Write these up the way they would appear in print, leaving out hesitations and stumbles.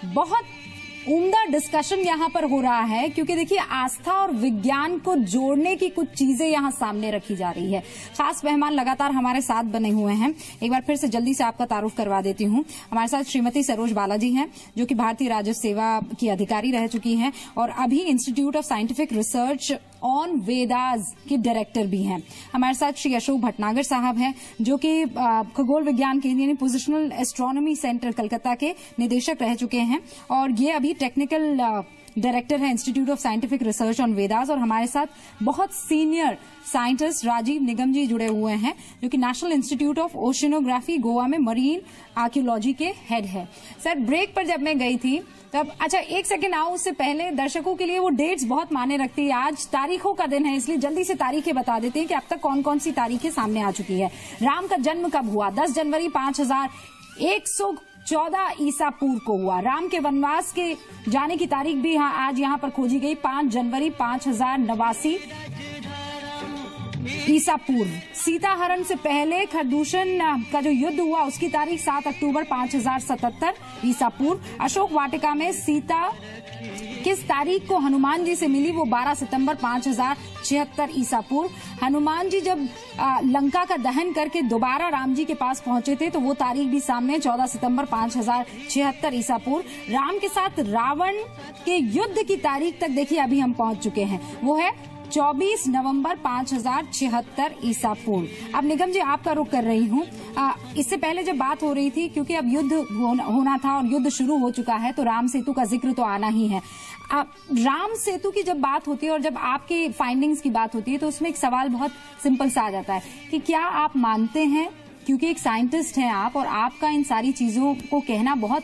बहुत उम्दा डिस्कशन यहाँ पर हो रहा है, क्योंकि देखिए आस्था और विज्ञान को जोड़ने की कुछ चीजें यहाँ सामने रखी जा रही है। खास मेहमान लगातार हमारे साथ बने हुए हैं। एक बार फिर से जल्दी से आपका तारुफ करवा देती हूँ। हमारे साथ श्रीमती सरोज बालाजी हैं, जो कि भारतीय राजस्व सेवा की अधिकारी रह चुकी हैं और अभी institute of scientific research on Vedas के डायरेक्टर भी हैं। हमारे साथ श्री अशोक भटनागर साहब हैं, जो कि खगोल विज्ञान केंद्र यानी पोजिशनल एस्ट्रोनॉमी सेंटर कलकत्ता के निदेशक रह चुके हैं और ये अभी टेक्निकल डायरेक्टर है institute of scientific research on Vedas. और हमारे साथ बहुत सीनियर साइंटिस्ट राजीव निगम जी जुड़े हुए हैं, जो कि national institute of oceanography Goa में मरीन आर्कियोलॉजी के हेड है। सर, ब्रेक पर जब मैं गई थी तब, अच्छा एक सेकेंड आओ, उससे पहले दर्शकों के लिए वो डेट्स बहुत मायने रखती है। आज तारीखों का दिन है, इसलिए जल्दी से तारीखें बता देते हैं कि अब तक कौन कौन सी तारीखें सामने आ चुकी है। राम का जन्म कब हुआ? 10 जनवरी 5114 ईसा पूर्व को हुआ। राम के वनवास के जाने की तारीख भी आज यहाँ पर खोजी गई, 5 जनवरी 5089 ईसा पूर्व। सीता हरण से पहले खरदूषण का जो युद्ध हुआ उसकी तारीख 7 अक्टूबर 5077 ईसा पूर्व। अशोक वाटिका में सीता किस तारीख को हनुमान जी से मिली? वो 12 सितंबर 5076 ईसा पूर्व। हनुमान जी जब लंका का दहन करके दोबारा राम जी के पास पहुंचे थे तो वो तारीख भी सामने, 14 सितंबर 5076 ईसा पूर्व। राम के साथ रावण के युद्ध की तारीख तक देखिए अभी हम पहुंच चुके हैं, वो है 24 नवंबर 5076 ईसा पूर्व। अब निगम जी आपका रुख कर रही हूँ। इससे पहले जब बात हो रही थी, क्योंकि अब युद्ध होना था और युद्ध शुरू हो चुका है, तो राम सेतु का जिक्र तो आना ही है। राम सेतु की जब बात होती है और जब आपकी फाइंडिंग्स की बात होती है तो उसमें एक सवाल बहुत सिंपल सा आ जाता है कि क्या आप मानते हैं, क्योंकि एक साइंटिस्ट हैं आप और आपका इन सारी चीजों को कहना बहुत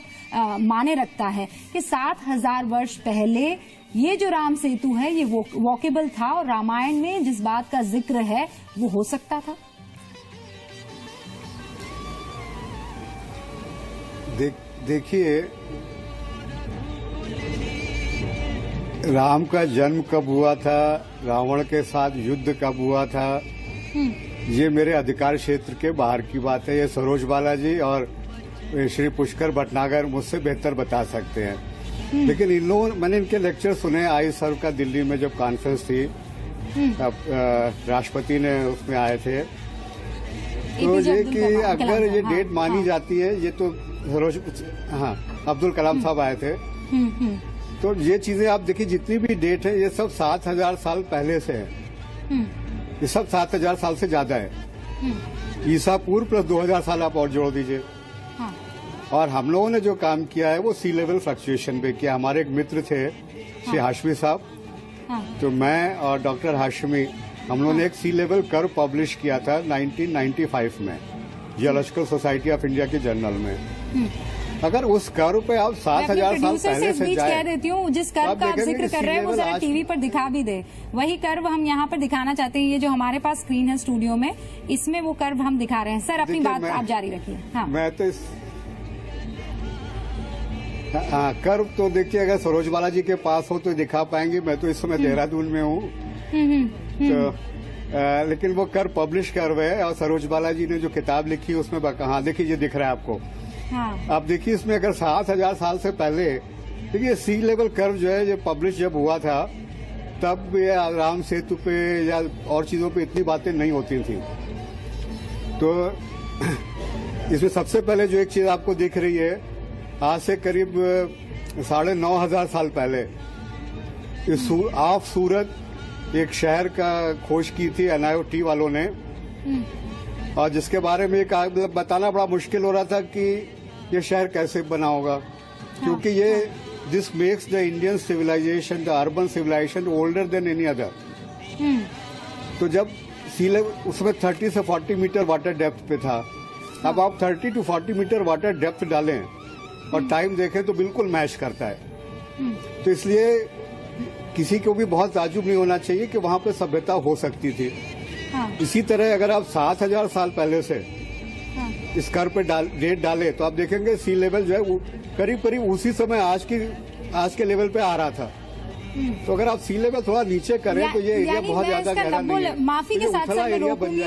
माने रखता है, कि 7000 वर्ष पहले ये जो राम सेतु है ये वॉकेबल था और रामायण में जिस बात का जिक्र है वो हो सकता था? देखिए, राम का जन्म कब हुआ था, रावण के साथ युद्ध कब हुआ था, ये मेरे अधिकार क्षेत्र के बाहर की बात है। ये सरोज बालाजी और श्री पुष्कर भटनागर मुझसे बेहतर बता सकते हैं। लेकिन इन लोगों, मैंने इनके लेक्चर सुने, आई सर्व का दिल्ली में जब कॉन्फ्रेंस थी, राष्ट्रपति ने उसमें आए थे, तो ये कि अगर ये डेट मानी जाती है, ये तो सरोज, हाँ, अब्दुल कलाम साहब आए थे, तो ये चीजें आप देखिए, जितनी भी डेट है ये सब 7000 साल पहले से है। ये सब 7000 साल से ज्यादा है। ईसा पूर्व प्लस 2000 साल आप और जोड़ दीजिए। और हम लोगों ने जो काम किया है वो सी लेवल फ्लक्चुएशन पे किया। हमारे एक मित्र थे श्री हाशमी साहब, तो मैं और डॉक्टर हाशमी, हम लोगों ने एक सी लेवल कर्व पब्लिश किया था 1995 में जियोलॉजिकल सोसाइटी ऑफ इंडिया के जर्नल में। अगर उस कर्व पे आप 7000 साल पहले से जाए, कह देती हूँ, जिस कर्व का आप जिक्र कर रहे हैं वो जरा टीवी पर दिखा भी दे। वही कर्व हम यहाँ पर दिखाना चाहते हैं। ये जो हमारे पास स्क्रीन है स्टूडियो में, इसमें वो कर्व हम दिखा रहे हैं। सर, अपनी बात आप जारी रखिए। हाँ, मैं तो कर्व तो देखिए, अगर सरोज बालाजी के पास हो तो दिखा पाएंगे। मैं तो इस समय देहरादून में हूँ, तो लेकिन वो कर्व पब्लिश कर्व है। और सरोज बालाजी ने जो किताब लिखी उसमें कहा, देखिए ये दिख रहा है आपको। हाँ। आप देखिए इसमें अगर 7000 साल से पहले, देखिए सी लेवल कर्व जो है, ये पब्लिश जब हुआ था तब ये राम सेतु पे या और चीजों पे इतनी बातें नहीं होती थी। तो इसमें सबसे पहले जो एक चीज आपको दिख रही है, आज से करीब 9500 साल पहले ऑफ सूरत एक शहर का खोज की थी NIOT वालों ने, और जिसके बारे में मतलब बताना बड़ा मुश्किल हो रहा था कि ये शहर कैसे बना होगा, क्योंकि ये this makes the Indian civilisation, the urban civilisation older than any other. तो जब सी लेवल उसमें 30 से 40 मीटर वाटर डेप्थ पे था, अब आप 30 to 40 मीटर वाटर डेप्थ डालें और टाइम देखें तो बिल्कुल मैच करता है। तो इसलिए किसी को भी बहुत ताज्जुब नहीं होना चाहिए कि वहां पे सभ्यता हो सकती थी। हाँ। इसी तरह अगर आप 7000 साल पहले से इस कर्व पे डेट डाले तो आप देखेंगे सी लेवल जो है वो करीब करीब उसी समय आज के लेवल पे आ रहा था। तो अगर आप सी लेवल थोड़ा नीचे करें तो ये एरिया बहुत ज्यादा गहरा नहीं है। माफी के साथ सर मैं रोकूंगी,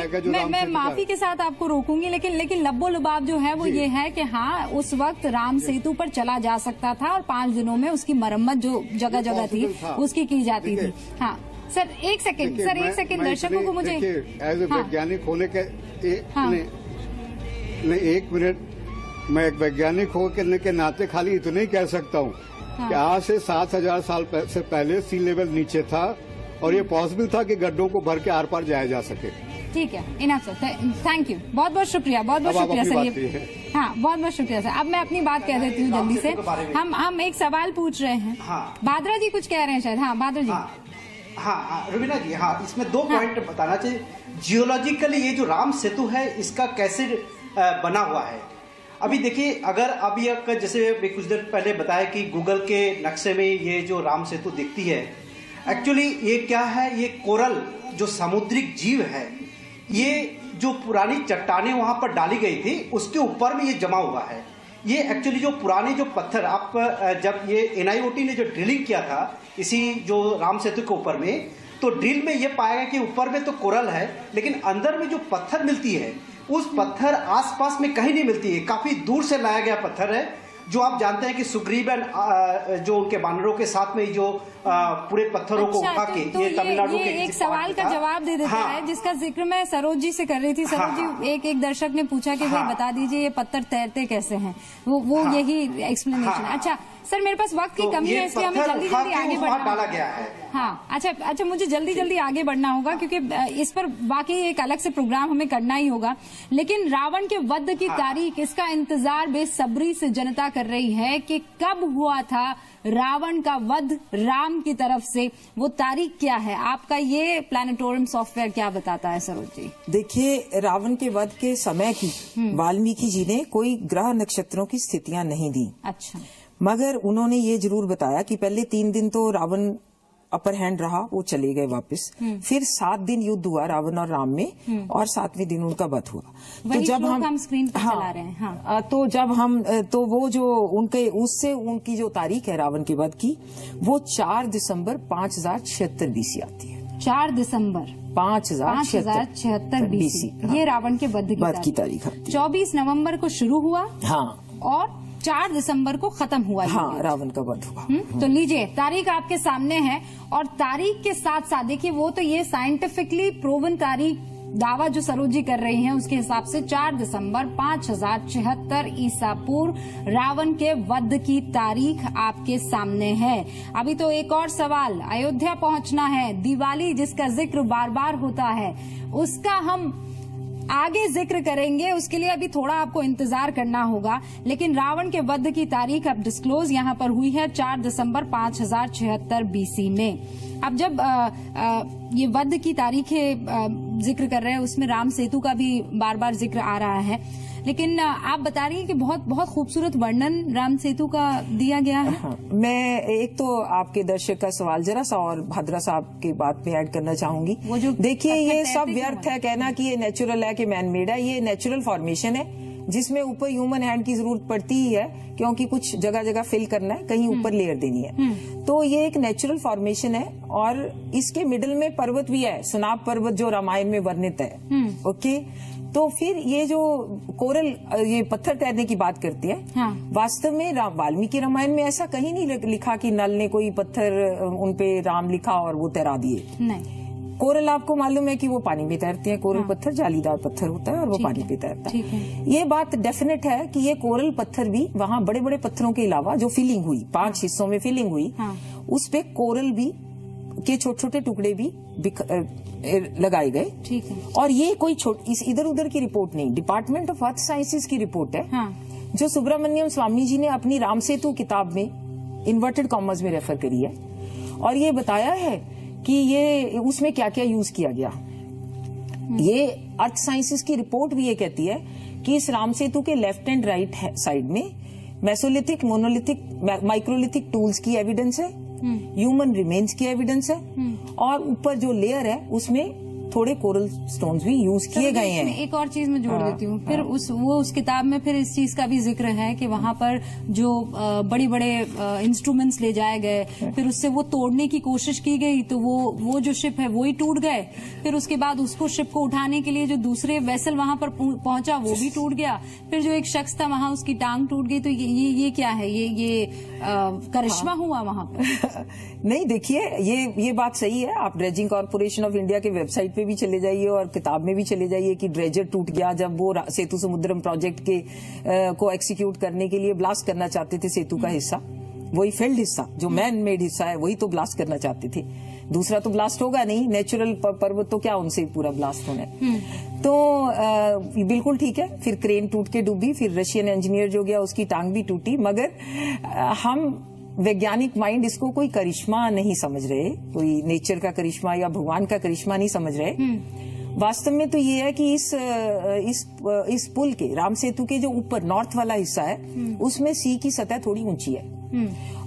मैं माफी के साथ आपको रोकूंगी, लेकिन लब्बो लुबाब जो है वो ये है कि हाँ उस वक्त राम सेतु पर चला जा सकता था और 5 दिनों में उसकी मरम्मत जो जगह जगह थी उसकी की जाती थी। हाँ सर एक सेकंड दर्शकों को मुझे एज ए वैज्ञानिक होने के एक मिनट, मैं एक वैज्ञानिक होने के नाते खाली इतना ही कह सकता हूँ कि आज से 7000 साल से पहले सी लेवल नीचे था और ये पॉसिबल था कि गड्ढों को भर के आर पार जाया जा सके। ठीक है, इनफ सर, थैंक यू, बहुत बहुत शुक्रिया, बहुत बहुत शुक्रिया सर। ये हाँ बहुत बहुत शुक्रिया सर। अब मैं अपनी बात कह देती हूँ जल्दी से। हम एक सवाल पूछ रहे हैं। भाद्रा जी कुछ कह रहे हैं शायद। हाँ भाद्रा जी। हाँ रुबीना जी, हाँ इसमें 2 पॉइंट बताना चाहिए। जियोलॉजिकली ये जो राम सेतु है इसका कैसे बना हुआ है, अभी देखिए, अगर अभी जैसे कुछ देर पहले बताया कि गूगल के नक्शे में ये जो राम सेतु दिखती है, एक्चुअली ये क्या है, ये कोरल जो समुद्रिक जीव है, ये जो पुरानी चट्टानें वहां पर डाली गई थी उसके ऊपर में ये जमा हुआ है। ये एक्चुअली जो पुराने जो पत्थर, आप जब ये NIOT ने जो ड्रिलिंग किया था इसी जो राम सेतु के ऊपर में, तो ड्रिल में ये पाया गया कि ऊपर में तो कोरल है लेकिन अंदर में जो पत्थर मिलती है उस पत्थर आसपास में कहीं नहीं मिलती है, काफी दूर से लाया गया पत्थर है। जो आप जानते हैं कि सुग्रीव जो उनके बानरों के साथ में जो पूरे पत्थरों को उठा के ये तमिलनाडु के एक सवाल का जवाब दे देता है जिसका जिक्र मैं सरोज जी से कर रही थी। सरोज जी, एक दर्शक ने पूछा कि भाई बता दीजिए ये पत्थर तैरते कैसे हैं, वो यही एक्सप्लेनेशन है। अच्छा सर, मेरे पास वक्त की कमी है इसलिए हमें जल्दी जल्दी आगे बढ़ना है। हाँ अच्छा, मुझे जल्दी जल्दी आगे बढ़ना होगा क्योंकि इस पर वाकई एक अलग से प्रोग्राम हमें करना ही होगा। लेकिन रावण के वध की तारीख, इसका इंतजार बेसब्री से जनता कर रही है कि कब हुआ था रावण का वध राम की तरफ से, वो तारीख क्या है? आपका ये प्लैनेटोरियम सॉफ्टवेयर क्या बताता है सरोज जी? देखिए, रावण के वध के समय की वाल्मीकि जी ने कोई ग्रह नक्षत्रों की स्थितियां नहीं दी। अच्छा, मगर उन्होंने ये जरूर बताया कि पहले 3 दिन तो रावण अपर हैंड रहा, वो चले गए वापस। फिर 7 दिन युद्ध हुआ रावण और राम में और 7वें दिन उनका वध हुआ। तो जब हम स्क्रीन पर चला रहे हैं। हाँ। तो जब हम तो वो जो उनके उससे उनकी जो तारीख है रावण के वध की, वो 4 दिसंबर 5076 BC आती है। 4 दिसंबर 5076 BC ये रावण के वध की तारीख आती है। 24 नवंबर को शुरू हुआ। हाँ, और 4 दिसंबर को खत्म हुआ। हाँ, रावण का वध हुआ। तो लीजिए, तारीख आपके सामने है और तारीख के साथ साथ देखिए, वो तो ये साइंटिफिकली प्रूवन तारीख दावा जो सरोज जी कर रही हैं उसके हिसाब से 4 दिसंबर 5076 ईसा पूर्व रावण के वध की तारीख आपके सामने है। अभी तो एक और सवाल, अयोध्या पहुंचना है, दिवाली जिसका जिक्र बार बार होता है उसका हम आगे जिक्र करेंगे, उसके लिए अभी थोड़ा आपको इंतजार करना होगा। लेकिन रावण के वध की तारीख अब डिस्क्लोज यहाँ पर हुई है 4 दिसंबर 5076 BC में। अब जब ये वध की तारीखें जिक्र कर रहे हैं उसमें राम सेतु का भी बार बार जिक्र आ रहा है, लेकिन आप बता रही हैं कि बहुत बहुत खूबसूरत वर्णन राम सेतु का दिया गया है। हाँ, मैं एक तो आपके दर्शक का सवाल जरा सा और भाद्रा साहब की बात में ऐड करना चाहूंगी। देखिए, ये सब व्यर्थ है कहना कि ये नेचुरल है कि मैन मेड है। ये नेचुरल फॉर्मेशन है जिसमें ऊपर ह्यूमन हैंड की जरूरत पड़ती ही है क्योंकि कुछ जगह जगह फिल करना है, कहीं ऊपर लेयर देनी है। तो ये एक नेचुरल फॉर्मेशन है और इसके मिडिल में पर्वत भी है, सुनाब पर्वत जो रामायण में वर्णित है। ओके, तो फिर ये जो कोरल ये पत्थर तैरने की बात करती है, हाँ। वास्तव में वाल्मीकि रामायण में ऐसा कहीं नहीं लिखा कि नल ने कोई पत्थर उनपे राम लिखा और वो तैरा दिए। नहीं, कोरल आपको मालूम है कि वो पानी में तैरते हैं। कोरल पत्थर जालीदार पत्थर होता है और वो पानी पे तैरता है। ये बात डेफिनेट है कि ये कोरल पत्थर भी वहाँ बड़े बड़े पत्थरों के अलावा जो फिलिंग हुई 5 हिस्सों में फिलिंग हुई, उस पे कोरल भी के छोटे छोटे टुकड़े भी लगाए गए। ठीक है। और ये कोई इस इधर उधर की रिपोर्ट नहीं, डिपार्टमेंट ऑफ अर्थ साइंसेज की रिपोर्ट है। हाँ। जो सुब्रमण्यम स्वामी जी ने अपनी राम सेतु किताब में इन्वर्टेड कॉमर्स में रेफर करी है और ये बताया है कि ये उसमें क्या क्या यूज किया गया। ये अर्थ साइंसेज की रिपोर्ट भी ये कहती है कि इस राम सेतु के लेफ्ट एंड राइट साइड में मेसोलिथिक, मोनोलिथिक, माइक्रोलिथिक टूल्स की एविडेंस है, ह्यूमन रिमेन्स की एविडेंस है और ऊपर जो लेयर है उसमें थोड़े कोरल स्टोन्स भी यूज किए गए हैं। एक और चीज मैं जोड़ देती हूँ, फिर उस किताब में फिर इस चीज का भी जिक्र है कि वहां पर जो बड़े बड़े इंस्ट्रूमेंट्स ले जाए गए, फिर उससे वो तोड़ने की कोशिश की गई तो वो जो शिप है वो ही टूट गए। फिर उसके बाद उसको शिप को उठाने के लिए जो दूसरे वेसल वहां पर पहुंचा वो भी टूट गया। फिर जो एक शख्स था वहां उसकी टांग टूट गई। तो ये क्या है, ये करिश्मा हुआ वहां पर? नहीं, देखिए ये बात सही है। आप ड्रेजिंग कॉर्पोरेशन ऑफ इंडिया के वेबसाइट पे भी चले जाइए और किताब में भी चले जाइए कि ड्रेजर टूट गया जब वो सेतु समुद्रम प्रोजेक्ट के को एक्सिक्यूट करने के लिए ब्लास्ट करना चाहते थे। सेतु का हिस्सा, वही फेल्ड हिस्सा जो मैन मेड हिस्सा है, वही तो ब्लास्ट करना चाहते थे। दूसरा तो ब्लास्ट होगा नहीं, नेचुरल पर्वत तो क्या उनसे पूरा ब्लास्ट होना है। तो बिल्कुल ठीक है। फिर क्रेन टूट के डूबी, फिर रशियन इंजीनियर जो गया उसकी टांग भी टूटी। मगर हम वैज्ञानिक माइंड इसको कोई करिश्मा नहीं समझ रहे, कोई नेचर का करिश्मा या भगवान का करिश्मा नहीं समझ रहे। वास्तव में तो ये है कि इस पुल के, राम सेतु के जो ऊपर नॉर्थ वाला हिस्सा है उसमें सी की सतह थोड़ी ऊंची है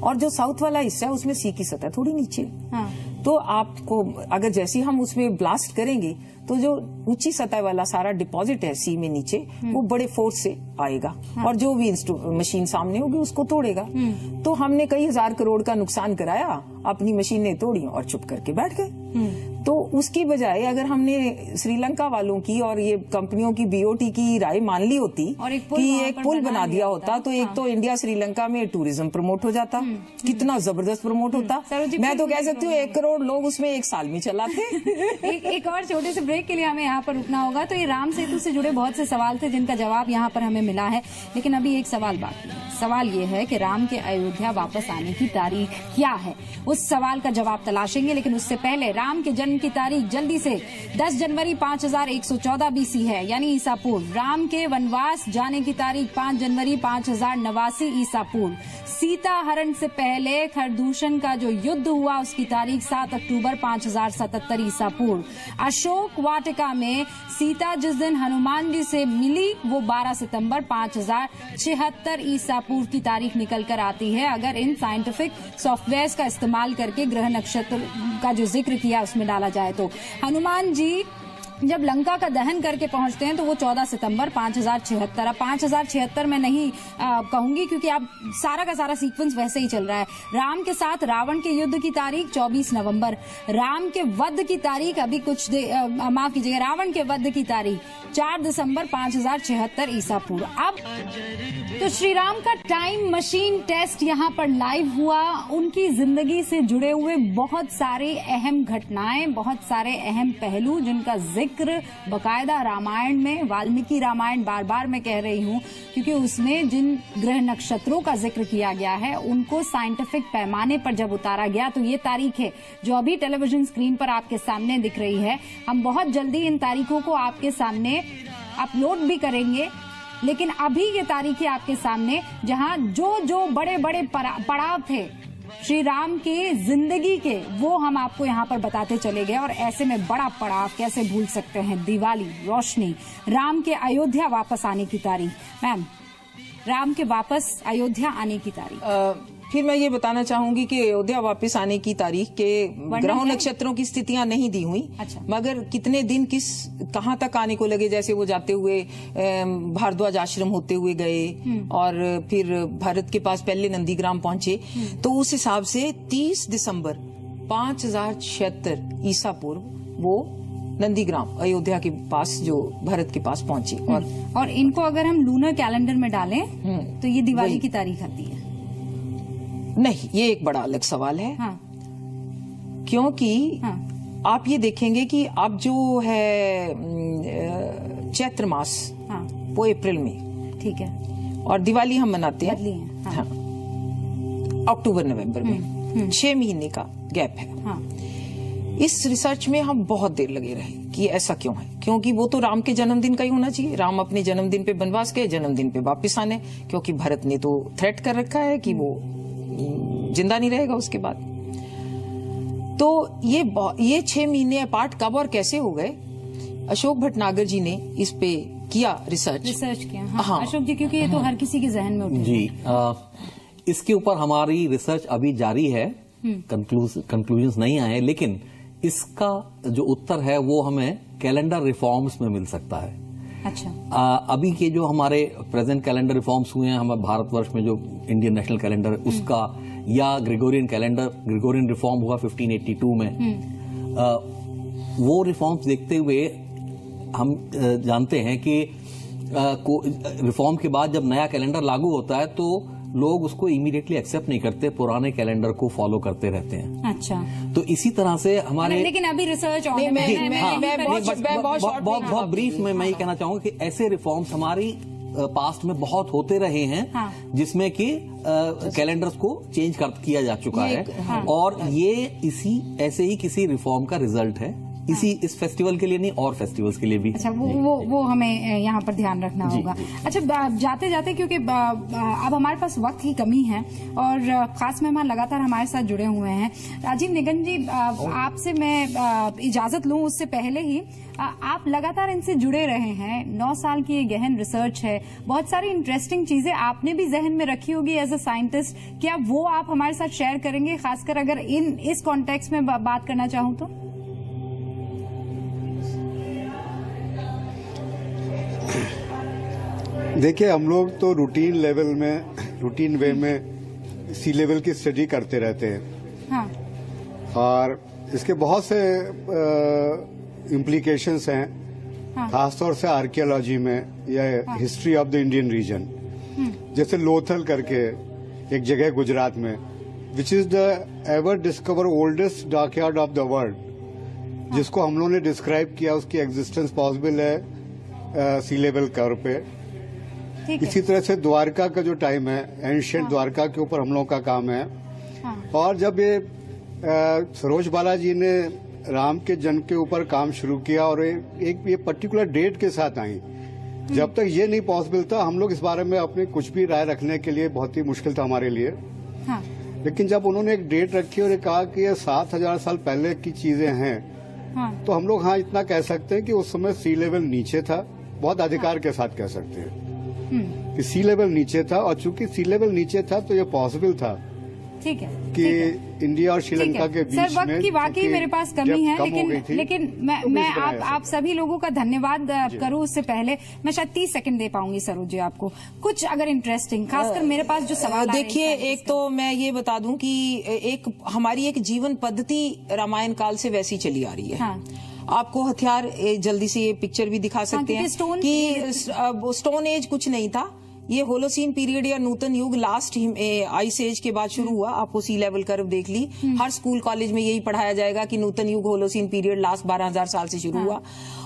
और जो साउथ वाला हिस्सा है उसमें सी की सतह थोड़ी नीचे है। हाँ। तो आपको अगर जैसे हम उसमें ब्लास्ट करेंगे तो जो ऊंची सतह वाला सारा डिपॉजिट है सी में नीचे, वो बड़े फोर्स से आएगा। हाँ। और जो भी मशीन सामने होगी उसको तोड़ेगा। तो हमने कई हजार करोड़ का नुकसान कराया, अपनी मशीन ने तोड़ी और चुप करके बैठ गए। तो उसकी बजाय अगर हमने श्रीलंका वालों की और ये कंपनियों की बीओटी की राय मान ली होती कि एक पुल बना दिया होता तो एक तो इंडिया श्रीलंका में टूरिज्म प्रमोट हो जाता, कितना जबरदस्त प्रमोट होता। मैं तो कह सकती हूँ 1 करोड़ लोग उसमें 1 साल में चलाते। एक और छोटे से ब्रेक के लिए हमें यहाँ पर रुकना होगा। तो ये राम सेतु से जुड़े बहुत से सवाल थे जिनका जवाब यहाँ पर हमें मिला है, लेकिन अभी एक सवाल बाकी है। सवाल ये है कि राम के अयोध्या वापस आने की तारीख क्या है, उस सवाल का जवाब तलाशेंगे। लेकिन उससे पहले राम के जन्म की तारीख जल्दी से 10 जनवरी 5114 बीसी है, यानी ईसा पूर्व। राम के वनवास जाने की तारीख 5 जनवरी 5089 ईसा पूर्व। सीता हरण से पहले खरदूषण का जो युद्ध हुआ उसकी तारीख 7 अक्टूबर 5077 ईसा पूर्व। अशोक वाटिका में सीता जिस दिन हनुमान जी से मिली वो 12 सितंबर 5076 ईसा पूर्व की तारीख निकल कर आती है, अगर इन साइंटिफिक सॉफ्टवेयर्स का इस्तेमाल करके ग्रह नक्षत्र का जो जिक्र किया उसमें डाला जाए तो। हनुमान जी जब लंका का दहन करके पहुंचते हैं तो वो 14 सितंबर 5076। अब 5076 में नहीं कहूंगी क्योंकि अब सारा का सारा सीक्वेंस वैसे ही चल रहा है। राम के साथ रावण के युद्ध की तारीख 24 नवंबर। राम के वध की तारीख अभी माफ कीजिएगा, रावण के वध की तारीख 4 दिसंबर 5076 ईसा पूर्व। अब तो श्री राम का टाइम मशीन टेस्ट यहाँ पर लाइव हुआ। उनकी जिंदगी से जुड़े हुए बहुत सारे अहम घटनाएं, बहुत सारे अहम पहलू जिनका जिक्र बकायदा रामायण में, वाल्मीकि रामायण बार बार मैं कह रही हूँ क्योंकि उसमें जिन ग्रह नक्षत्रों का जिक्र किया गया है उनको साइंटिफिक पैमाने पर जब उतारा गया तो ये तारीख है जो अभी टेलीविजन स्क्रीन पर आपके सामने दिख रही है। हम बहुत जल्दी इन तारीखों को आपके सामने अपलोड भी करेंगे, लेकिन अभी ये तारीखें आपके सामने जहां जो बड़े बड़े पड़ाव थे श्री राम की जिंदगी के वो हम आपको यहाँ पर बताते चले गए। और ऐसे में बड़ा पड़ाव कैसे भूल सकते हैं, दिवाली, रोशनी, राम के अयोध्या वापस आने की तारीख। मैम, राम के वापस अयोध्या आने की तारीख। फिर मैं ये बताना चाहूंगी कि अयोध्या वापस आने की तारीख के ग्रह नक्षत्रों की स्थितियां नहीं दी हुई। अच्छा। मगर कितने दिन कहां तक आने को लगे, जैसे वो जाते हुए भारद्वाज आश्रम होते हुए गए और फिर भारत के पास पहले नंदीग्राम पहुंचे, तो उस हिसाब से 30 दिसंबर 5076 ईसा पूर्व वो नंदीग्राम अयोध्या के पास जो भारत के पास पहुंचे। और इनको अगर हम लूनर कैलेंडर में डालें तो ये दिवाली की तारीख आती है। नहीं, ये एक बड़ा अलग सवाल है। हाँ। क्योंकि आप ये देखेंगे कि अब जो है चैत्र मास, हाँ, वो अप्रैल में, ठीक है, और दिवाली हम मनाते हैं हाँ, अक्टूबर नवंबर में, 6 महीने का गैप है। हाँ। इस रिसर्च में हम बहुत देर लगे रहे कि ऐसा क्यों है, क्योंकि वो तो राम के जन्मदिन का ही होना चाहिए। राम अपने जन्मदिन पे वनवास गए, जन्मदिन पे वापिस आने, क्योंकि भरत ने तो थ्रेट कर रखा है कि वो जिंदा नहीं रहेगा उसके बाद। तो ये 6 महीने अपार्ट कब और कैसे हो गए, अशोक भटनागर जी ने इस पे किया रिसर्च किया। हाँ, अशोक जी, क्योंकि ये तो हर किसी के जहन में उठे जी। इसके ऊपर हमारी रिसर्च अभी जारी है, कंक्लूजन्स नहीं आए, लेकिन इसका जो उत्तर है वो हमें कैलेंडर रिफॉर्म्स में मिल सकता है। अच्छा। अभी के जो हमारे प्रेजेंट कैलेंडर रिफॉर्म्स हुए हैं हमारे भारतवर्ष में, जो इंडियन नेशनल कैलेंडर उसका, या ग्रेगोरियन रिफॉर्म हुआ 1582 में, वो रिफॉर्म्स देखते हुए हम जानते हैं कि रिफॉर्म के बाद जब नया कैलेंडर लागू होता है तो लोग उसको इमीडिएटली एक्सेप्ट नहीं करते, पुराने कैलेंडर को फॉलो करते रहते हैं। अच्छा। तो इसी तरह से हमारे, लेकिन अभी रिसर्च बहुत ब्रीफ में मैं ये कहना चाहूंगा कि ऐसे रिफॉर्म्स हमारी पास्ट में बहुत होते रहे हैं, हाँ। जिसमें कि कैलेंडर्स को चेंज किया जा चुका है, हाँ। और ये ऐसे ही किसी रिफॉर्म का रिजल्ट है, इस फेस्टिवल के लिए नहीं और फेस्टिवल्स के लिए भी। अच्छा, वो हमें यहाँ पर ध्यान रखना होगा। अच्छा, जाते जाते, क्योंकि अब हमारे पास वक्त की कमी है और खास मेहमान लगातार हमारे साथ जुड़े हुए हैं। राजीव निगम जी, आपसे मैं इजाजत लूं उससे पहले ही, आप लगातार इनसे जुड़े रहे हैं, 9 साल की ये गहन रिसर्च है, बहुत सारी इंटरेस्टिंग चीजें आपने भी जहन में रखी होगी एज अ साइंटिस्ट, क्या वो आप हमारे साथ शेयर करेंगे, खासकर अगर इस कॉन्टेक्स्ट में बात करना चाहूं तो? देखिए, हम लोग तो रूटीन वे में सी लेवल की स्टडी करते रहते हैं। हाँ। और इसके बहुत से इम्प्लीकेशंस हैं, हाँ। खासतौर से आर्कियोलॉजी में या history of the Indian reason. जैसे लोथल करके एक जगह गुजरात में, which is the ever discover oldest dockyard of the world, जिसको हम लोगों ने डिस्क्राइब किया, उसकी एग्जिस्टेंस पॉसिबल है सी लेवल कर्व पे। इसी तरह से द्वारका का जो टाइम है, एंशिएंट द्वारका के ऊपर हम लोगों का काम है। और जब ये सरोज बालाजी ने राम के जन्म के ऊपर काम शुरू किया और एक ये पर्टिकुलर डेट के साथ आई, जब तक ये नहीं पॉसिबल था, हम लोग इस बारे में अपनी कुछ भी राय रखने के लिए बहुत ही मुश्किल था हमारे लिए। हाँ। लेकिन जब उन्होंने एक डेट रखी और कहा कि ये 7000 साल पहले की चीजें हैं, हाँ। तो हम लोग हाँ इतना कह सकते हैं कि उस समय सी लेवल नीचे था, बहुत अधिकार के साथ कह सकते हैं कि सी लेवल नीचे था। और चूंकि सी लेवल नीचे था तो ये पॉसिबल था, ठीक है, कि इंडिया और श्रीलंका के बीच में, सर वक्त की वाकई मेरे पास कमी है, लेकिन मैं आप सभी लोगों का धन्यवाद करूं उससे पहले मैं शायद 30 सेकंड दे पाऊंगी सरोज जी आपको, कुछ अगर इंटरेस्टिंग, खासकर मेरे पास जो सवाल देखिए, एक तो मैं ये बता दूं कि हमारी एक जीवन पद्धति रामायण काल से वैसी चली आ रही है। हाँ। आपको हथियार जल्दी से ये पिक्चर भी दिखा सकते हैं कि स्टोन एज कुछ नहीं था, ये होलोसीन पीरियड या नूतन युग लास्ट आइस एज के बाद शुरू हुआ। आपको सी लेवल कर्व देख ली, हर स्कूल कॉलेज में यही पढ़ाया जाएगा कि नूतन युग होलोसीन पीरियड लास्ट 12,000 साल से शुरू हुआ,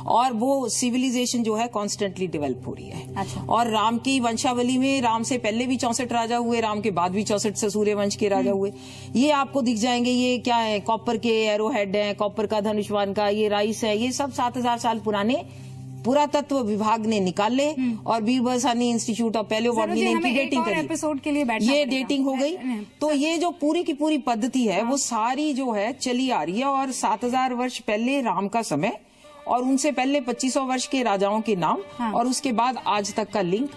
और वो सिविलाइजेशन जो है कॉन्स्टेंटली डेवलप हो रही है। अच्छा। और राम की वंशावली में राम से पहले भी 64 राजा हुए, राम के बाद भी 64 सूर्य वंश के राजा हुए। ये आपको दिख जाएंगे, ये क्या है, कॉपर के एरो हेड है, कॉपर का धनुष्वान का, ये राइस है, ये सब 7000 साल पुराने पुरातत्व विभाग ने निकाले, और बीरबलसानी इंस्टीट्यूट ऑफ पैलियोबॉटनी ने इनकी डेटिंग करी। एपिसोड के लिए ये डेटिंग हो गई। तो ये जो पूरी की पूरी पद्धति है वो सारी जो है चली आ रही है, और 7000 वर्ष पहले राम का समय और उनसे पहले 2500 वर्ष के राजाओं के नाम, और उसके बाद आज तक का लिंक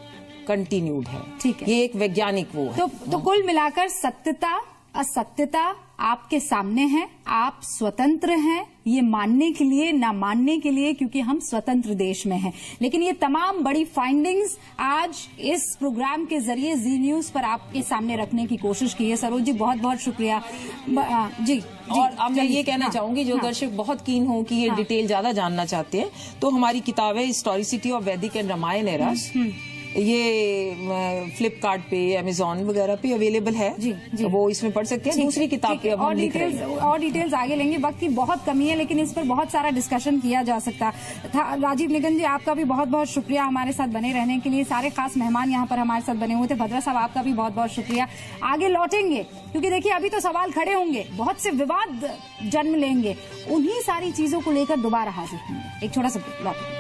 कंटिन्यूड है। ठीक है, ये एक वैज्ञानिक वो है। तो कुल मिलाकर सत्यता असत्यता आपके सामने है, आप स्वतंत्र हैं, ये मानने के लिए ना मानने के लिए, क्योंकि हम स्वतंत्र देश में हैं। लेकिन ये तमाम बड़ी फाइंडिंग्स आज इस प्रोग्राम के जरिए जी न्यूज पर आपके सामने रखने की कोशिश की है। सरोज जी, बहुत बहुत शुक्रिया। जी। और अब मैं ये कहना चाहूंगी, जो दर्शक बहुत कीन हो कि ये डिटेल ज्यादा जानना चाहते हैं, तो हमारी किताब है हिस्टोरिसिटी ऑफ वैदिक एंड रामायण एरास, ये फ्लिपकार्ट पे, अमेजोन वगैरह पे अवेलेबल है। जी, जी। वो इसमें पढ़ सकते हैं। दूसरी किताब पे अब हम लिख रहे हैं। और डिटेल्स आगे लेंगे, वक्त की बहुत कमी है, लेकिन इस पर बहुत सारा डिस्कशन किया जा सकता था। राजीव निगम जी, आपका भी बहुत बहुत शुक्रिया हमारे साथ बने रहने के लिए। सारे खास मेहमान यहाँ पर हमारे साथ बने हुए थे। भद्रा साहब, आपका भी बहुत बहुत शुक्रिया। आगे लौटेंगे, क्योंकि देखिए अभी तो सवाल खड़े होंगे, बहुत से विवाद जन्म लेंगे, उन्हीं सारी चीजों को लेकर दोबारा हाजिर होंगे। एक छोटा सा लौटेंगे।